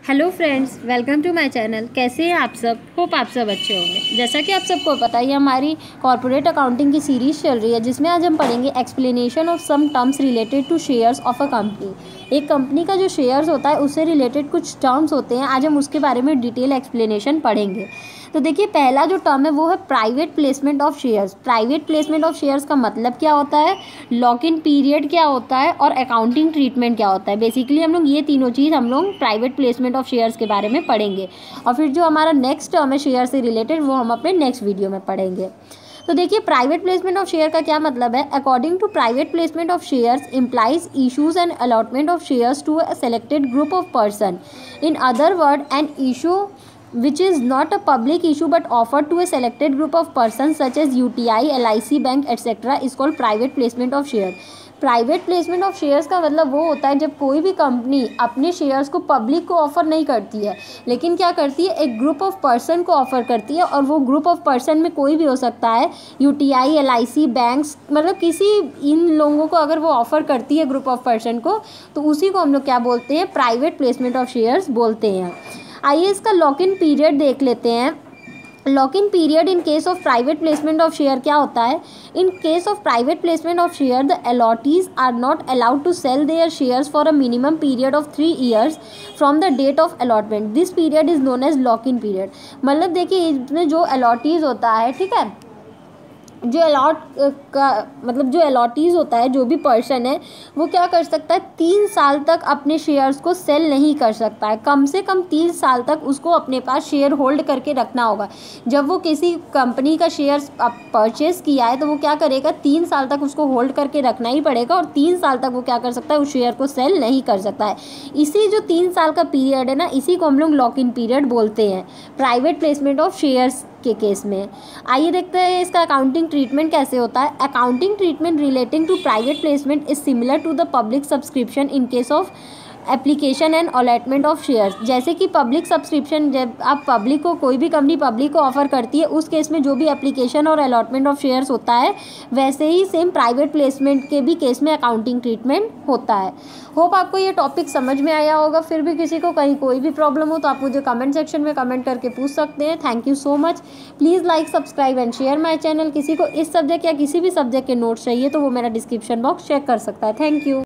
Hello friends, welcome to my channel. कैसे हैं आप सब? होप आप सब अच्छे होंगे। जैसा कि आप सबको पता ही हमारी कॉर्पोरेट अकाउंटिंग की सीरीज़ चल रही है, जिसमें आज हम पढ़ेंगे explanation of some terms related to shares of a company. एक कंपनी का जो शेयर्स होता है उससे रिलेटेड कुछ टर्म्स होते हैं, आज हम उसके बारे में डिटेल एक्सप्लेनेशन पढ़ेंगे। तो देखिए, पहला जो टर्म है वो है private placement of shares. Private placement of shares का मतलब क्या होता है, लॉक इन पीरियड क्या होता है और अकाउंटिंग ट्रीटमेंट क्या होता है। बेसिकली हम लोग ये तीनों चीज़ हम लोग प्राइवेट प्लेसमेंट ऑफ शेयर्स के बारे में पढ़ेंगे, और फिर जो हमारा नेक्स्ट टर्म है शेयर से रिलेटेड वो हम अपने नेक्स्ट वीडियो में पढ़ेंगे। तो देखिए, प्राइवेट प्लेसमेंट ऑफ शेयर का क्या मतलब है। According to private placement of shares implies issues and allotment of shares to a selected group of person. In other word, an issue which is not a public issue but offered to a selected group of persons such as UTI, LIC, bank etc. is called private placement of share। Private placement of shares का मतलब वो होता है जब कोई भी company अपने shares को पब्लिक को ऑफर नहीं करती है, लेकिन क्या करती है, एक ग्रुप ऑफ पर्सन को ऑफर करती है। और वो ग्रुप ऑफ पर्सन में कोई भी हो सकता है, UTI, LIC, बैंक्स, मतलब किसी इन लोगों को अगर वो ऑफर करती है ग्रुप ऑफ पर्सन को, तो उसी को हम लोग क्या बोलते हैं, प्राइवेट प्लेसमेंट ऑफ शेयर्स बोलते हैं। आइए इसका लॉक इन पीरियड देख लेते हैं। Lock in period in case of private placement of share क्या होता है। In case of private placement of share, the allottees are not allowed to sell their shares for a minimum period of 3 years from the date of allotment. This period is known as lock in period. मतलब देखिए, इसमें जो allottees होता है, ठीक है, जो जो अलॉटीज होता है, जो भी पर्सन है वो क्या कर सकता है, 3 साल तक अपने शेयर्स को सेल नहीं कर सकता है। कम से कम 3 साल तक उसको अपने पास शेयर होल्ड करके रखना होगा। जब वो किसी कंपनी का शेयर्स परचेस किया है तो वो क्या करेगा, 3 साल तक उसको होल्ड करके रखना ही पड़ेगा, और 3 साल तक वो क्या कर सकता है, उस शेयर को सेल नहीं कर सकता है। इसी जो 3 साल का पीरियड है ना, इसी को हम लोग लॉक इन पीरियड बोलते हैं प्राइवेट प्लेसमेंट ऑफ शेयर्स के केस में। आइए देखते हैं इसका अकाउंटिंग ट्रीटमेंट कैसे होता है। Accounting treatment relating to private placement is similar to the public subscription in case of application and allotment of shares. जैसे कि पब्लिक सब्सक्रिप्शन, जब आप पब्लिक को, कोई भी कंपनी पब्लिक को ऑफर करती है, उस केस में जो भी एप्लीकेशन और अलॉटमेंट ऑफ शेयर्स होता है, वैसे ही सेम प्राइवेट प्लेसमेंट के भी केस में अकाउंटिंग ट्रीटमेंट होता है। होप आपको ये टॉपिक समझ में आया होगा। फिर भी किसी को कहीं कोई भी प्रॉब्लम हो तो आप मुझे कमेंट सेक्शन में कमेंट करके पूछ सकते हैं। Thank you so much. Please like, subscribe and share my channel. किसी को इस सब्जेक्ट या किसी भी सब्जेक्ट के नोट्स चाहिए तो वो मेरा डिस्क्रिप्शन बॉक्स चेक कर सकता है। Thank you.